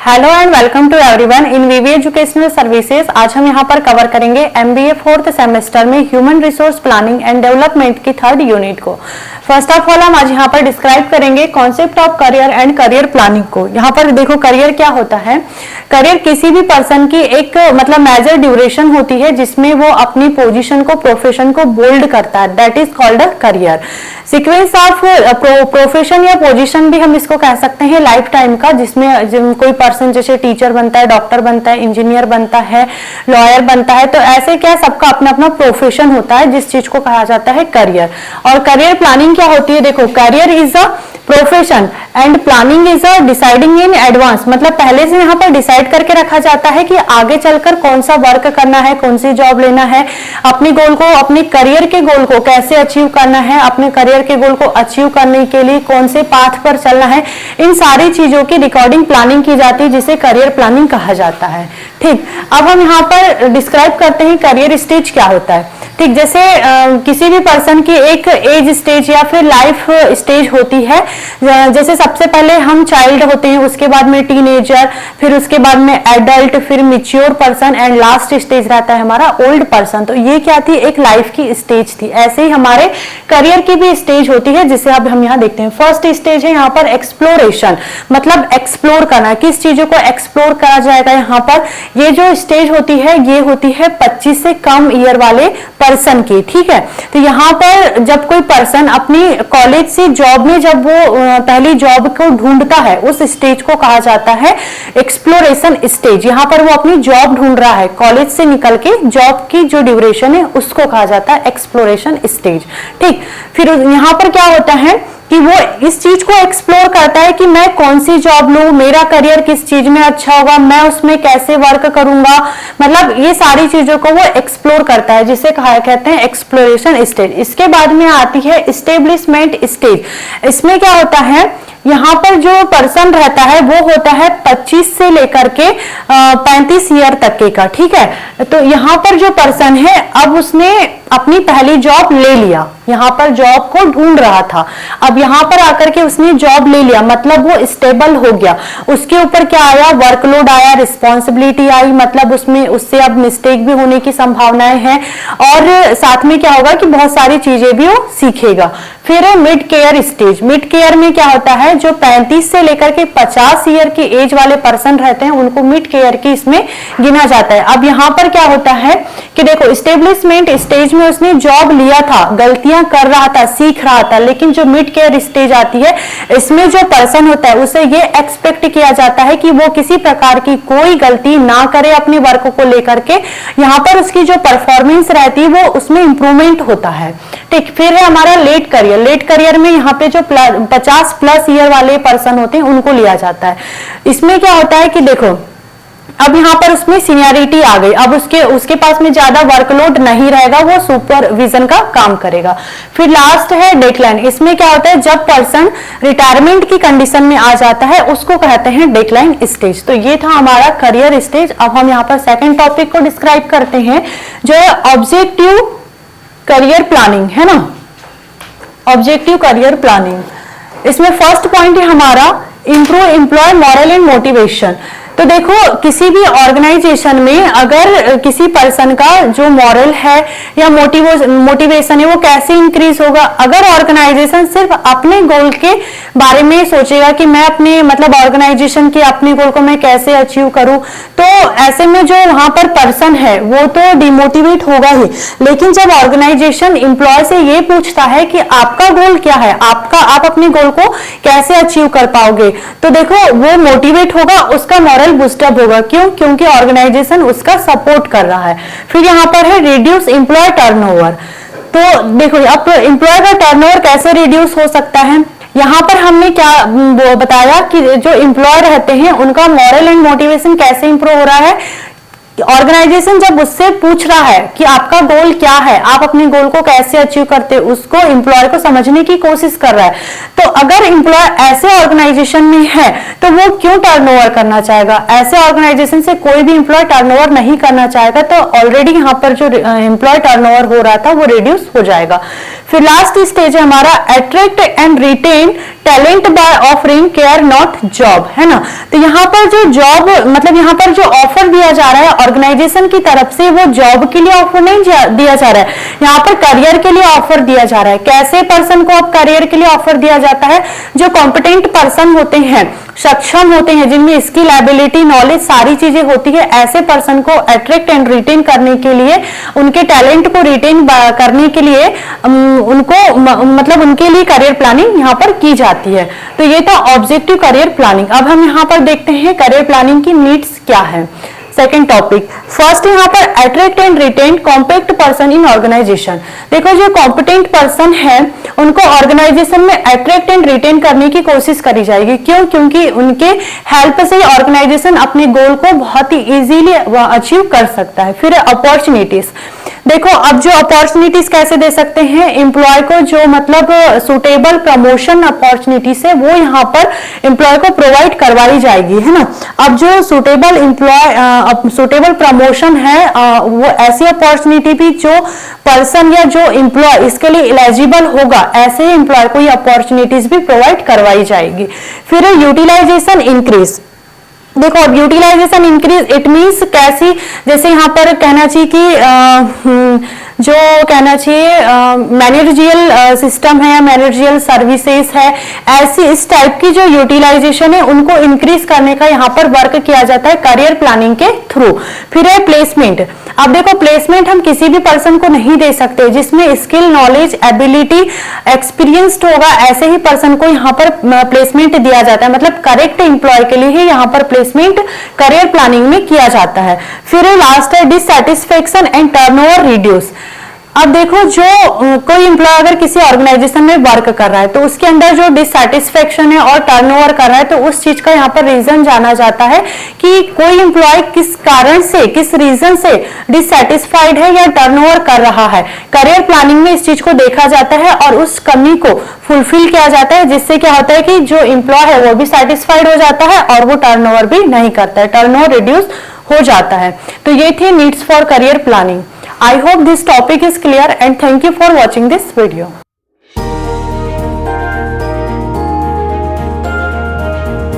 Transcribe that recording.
Hello and welcome to everyone in VV educational services. आज हम यहाँ पर कवर करेंगे एमबीए 4th सेमेस्टर में human resource planning and development की 3rd यूनिट को। फर्स्ट ऑफ ऑल हम आज यहाँ पर डिस्क्राइब करेंगे concept of career and career planning को। यहाँ पर देखो करियर क्या होता है। करियर किसी भी पर्सन की एक मतलब मेजर ड्यूरेशन होती है जिसमें वो अपनी पोजीशन को प्रोफेशन को बोल्ड करता है, that is called a career. Sequence of profession या पोजीशन भी हम इसको कह सकते हैं लाइफ टाइम का, जिसमें कोई पर्सन जैसे टीचर बनता है, डॉक्टर बनता है, इंजीनियर बनता है, लॉयर बनता है, तो ऐसे क्या सबका अपना अपना प्रोफेशन होता है जिस चीज को कहा जाता है करियर। और करियर प्लानिंग क्या होती है, देखो career is a profession and planning is a deciding in advance, मतलब पहले से यहाँ पर डिसाइड करके रखा जाता है कि आगे चलकर कौन सा वर्क करना है, कौन सी जॉब लेना है, अपनी गोल को, अपने करियर के गोल को कैसे अचीव करना है, अपने करियर के गोल को अचीव करने के लिए कौन से पाथ पर चलना है, इन सारी चीजों की रिकॉर्डिंग प्लानिंग की जाती है जिसे करियर प्लानिंग कहा जाता है। ठीक, अब हम यहाँ पर डिस्क्राइब करते हैं करियर स्टेज क्या होता है। ठीक, जैसे किसी भी पर्सन की एक एज स्टेज या फिर लाइफ स्टेज होती है। जैसे सबसे पहले हम चाइल्ड होते हैं, उसके बाद में टीनेजर, फिर उसके बाद में एडल्ट, फिर mature person and last stage रहता है हमारा ओल्ड पर्सन। तो ये क्या थी, एक लाइफ की स्टेज थी। ऐसे ही हमारे करियर की भी स्टेज होती है जिसे अब हम यहाँ देखते हैं। फर्स्ट स्टेज है यहाँ पर एक्सप्लोरेशन, मतलब एक्सप्लोर करना, किस चीजों को एक्सप्लोर करा जाएगा यहाँ पर। ये जो स्टेज होती है ये होती है 25 से कम ईयर वाले पर्सन की। ठीक है, तो यहाँ पर जब कोई पर्सन अपनी कॉलेज से जॉब में जब वो पहली जॉब को ढूंढता है, उस स्टेज को कहा जाता है एक्सप्लोरेशन स्टेज। यहाँ पर वो अपनी जॉब ढूंढ रहा है, कॉलेज से निकल के जॉब की जो ड्यूरेशन है उसको कहा जाता है एक्सप्लोरेशन स्टेज। ठीक, फिर यहाँ पर क्या होता है कि वो इस चीज को एक्सप्लोर करता है कि मैं कौन सी जॉब लूं, मेरा करियर किस चीज में अच्छा होगा, मैं उसमें कैसे वर्क करूंगा, मतलब ये सारी चीजों को वो एक्सप्लोर करता है जिसे कहते हैं एक्सप्लोरेशन स्टेज। इसके बाद में आती है एस्टेब्लिशमेंट स्टेज। इसमें क्या होता है, यहाँ पर जो पर्सन रहता है वो होता है 25 से लेकर के 35 ईयर तक के का। ठीक है, तो यहाँ पर जो पर्सन है अब उसने अपनी पहली जॉब ले लिया, यहाँ पर जॉब को ढूंढ रहा था, अब यहाँ पर आकर के उसने जॉब ले लिया, मतलब वो स्टेबल हो गया। उसके ऊपर क्या आया, वर्कलोड आया, रिस्पॉन्सिबिलिटी आई, मतलब उससे अब मिस्टेक भी होने की संभावनाएं हैं और साथ में क्या होगा कि बहुत सारी चीजें भी वो सीखेगा। फिर mid care stage. Mid care में क्या होता है, जो 35 से लेकर के 50 ईयर की एज वाले पर्सन रहते हैं उनको मिड केयर की इसमें गिना जाता है। अब यहाँ पर क्या होता है कि देखो एस्टेब्लिशमेंट स्टेज में उसने जॉब लिया था, गलतियां कर रहा था, सीख रहा था, लेकिन जो मिड केयर स्टेज आती है इसमें जो पर्सन होता है उसे ये एक्सपेक्ट किया जाता है कि वो किसी प्रकार की कोई गलती ना करे अपने वर्क को लेकर के। यहाँ पर उसकी जो परफॉर्मेंस रहती है वो उसमें इंप्रूवमेंट होता है। ठीक, फिर है हमारा लेट करियर। लेट करियर में यहाँ पे जो 50+ ईयर वाले पर्सन होते हैं उनको लिया जाता है। इसमें क्या होता है कि देखो अब यहाँ पर उसमें सीनियरिटी आ गई, अब उसके पास में ज्यादा वर्कलोड नहीं रहेगा, वो सुपरविजन का काम करेगा। फिर लास्ट है डेक्लाइन। इसमें क्या होता है, जब पर्सन रिटायरमेंट की कंडीशन में आ जाता है उसको कहते हैं डेक्लाइन स्टेज। तो ये था हमारा करियर स्टेज। अब हम यहाँ पर सेकंड टॉपिक को डिस्क्राइब करते हैं जो है ऑब्जेक्टिव करियर प्लानिंग, है ना, ऑब्जेक्टिव करियर प्लानिंग। इसमें फर्स्ट पॉइंट है हमारा improve employee morale and motivation. तो देखो किसी भी ऑर्गेनाइजेशन में अगर किसी पर्सन का जो मॉरल है या मोटिवेशन है वो कैसे इंक्रीज होगा, अगर ऑर्गेनाइजेशन सिर्फ अपने गोल के बारे में सोचेगा कि मैं अपने मतलब ऑर्गेनाइजेशन के अपने गोल को मैं कैसे अचीव करूं, तो ऐसे में जो वहां पर पर्सन है वो तो डिमोटिवेट होगा ही। लेकिन जब ऑर्गेनाइजेशन एम्प्लॉय से ये पूछता है कि आपका गोल क्या है, आप अपने गोल को कैसे अचीव कर पाओगे, तो देखो वो मोटिवेट होगा, उसका मॉरल बूस्टअप होगा। क्यों? क्योंकि ऑर्गेनाइजेशन उसका सपोर्ट कर रहा है। फिर यहाँ पर है रिड्यूस एम्प्लॉय टर्नओवर। तो देखो अब एम्प्लॉय का टर्नओवर कैसे रिड्यूस हो सकता है, यहाँ पर हमने क्या बताया कि जो एम्प्लॉय रहते हैं उनका मॉरल एंड मोटिवेशन कैसे इंप्रूव हो रहा है। ऑर्गेनाइजेशन जब उससे पूछ रहा है कि आपका गोल क्या है, आप अपने गोल को कैसे अचीव करते हैं, उसको एम्प्लॉयर को समझने की कोशिश कर रहा है। तो अगर एम्प्लॉयर ऐसे ऑर्गेनाइजेशन में है तो वो क्यों टर्नओवर करना चाहेगा, ऐसे ऑर्गेनाइजेशन से कोई भी एम्प्लॉय टर्नओवर नहीं करना चाहेगा। तो ऑलरेडी यहाँ पर जो एम्प्लॉय टर्नओवर हो रहा था वो रिड्यूस हो जाएगा। फिर लास्ट स्टेज है हमारा attract and retain talent by offering career not job, है ना। तो यहाँ पर जो जॉब मतलब यहाँ पर जो ऑफर दिया जा रहा है ऑर्गेनाइजेशन की तरफ से, वो जॉब के लिए ऑफर नहीं दिया जा रहा है, यहाँ पर करियर के लिए ऑफर दिया जा रहा है। कैसे पर्सन को अब करियर के लिए ऑफर दिया जाता है? जो कॉम्पिटेंट पर्सन होते हैं, सक्षम होते हैं, जिनमें स्किल, एबिलिटी, नॉलेज सारी चीजें होती है, ऐसे पर्सन को अट्रैक्ट एंड रिटेन करने के लिए, उनके टैलेंट को रिटेन करने के लिए उनको मतलब उनके लिए करियर प्लानिंग यहाँ पर की जाती है। तो ये था ऑब्जेक्टिव करियर प्लानिंग। अब हम यहाँ पर देखते हैं करियर प्लानिंग की नीड्स क्या है। सेकेंड टॉपिक, फर्स्ट यहाँ पर attract and retain competent person in organisation. देखो जो कॉम्पिटेंट पर्सन है उनको ऑर्गेनाइजेशन में अट्रैक्ट एंड रिटेन करने की कोशिश करी जाएगी। क्यों? क्योंकि उनके हेल्प से ऑर्गेनाइजेशन अपने गोल को बहुत ही इजीली अचीव कर सकता है। फिर अपॉर्चुनिटीज, देखो अब जो अपॉर्चुनिटीज कैसे दे सकते हैं एम्प्लॉय को, जो मतलब सुटेबल प्रमोशन अपॉर्चुनिटीज है वो यहाँ पर एम्प्लॉय को प्रोवाइड करवाई जाएगी, है ना। अब जो सुटेबल प्रमोशन है वो ऐसी अपॉर्चुनिटी भी जो पर्सन या जो एम्प्लॉय इसके लिए एलिजिबल होगा, ऐसे एम्प्लॉय को ये अपॉर्चुनिटीज भी प्रोवाइड करवाई जाएगी। फिर यूटिलाइजेशन इंक्रीज, देखो अब यूटिलाइजेशन इंक्रीज इट मीन्स कैसी, जैसे यहाँ पर कहना चाहिए कि जो कहना चाहिए मैनेजरियल सिस्टम है या मैनेजरियल सर्विसेज है, ऐसी इस टाइप की जो यूटिलाइजेशन है उनको इंक्रीज करने का यहाँ पर वर्क किया जाता है करियर प्लानिंग के थ्रू। फिर है प्लेसमेंट। अब देखो प्लेसमेंट हम किसी भी पर्सन को नहीं दे सकते जिसमें स्किल, नॉलेज, एबिलिटी, एक्सपीरियंस्ड होगा, ऐसे ही पर्सन को यहाँ पर प्लेसमेंट दिया जाता है। मतलब करेक्ट एम्प्लॉय के लिए ही यहाँ पर प्लेसमेंट करियर प्लानिंग में किया जाता है। फिर लास्ट है डिससैटिस्फैक्शन एंड टर्नओवर रिड्यूस। अब देखो जो कोई एम्प्लॉय अगर किसी ऑर्गेनाइजेशन में वर्क कर रहा है तो उसके अंदर जो डिससैटिस्फैक्शन है और टर्नओवर कर रहा है, तो उस चीज का यहाँ पर रीजन जाना जाता है कि कोई एम्प्लॉय किस कारण से, किस रीजन से डिससैटिस्फाइड है या टर्नओवर कर रहा है। करियर प्लानिंग में इस चीज को देखा जाता है और उस कमी को फुलफिल किया जाता है, जिससे क्या होता है कि जो एम्प्लॉय है वो भी सेटिस्फाइड हो जाता है और वो टर्नओवर भी नहीं करता है, टर्नओवर रिड्यूस हो जाता है। तो ये थी needs for career planning. I hope this topic is clear and thank you for watching this video.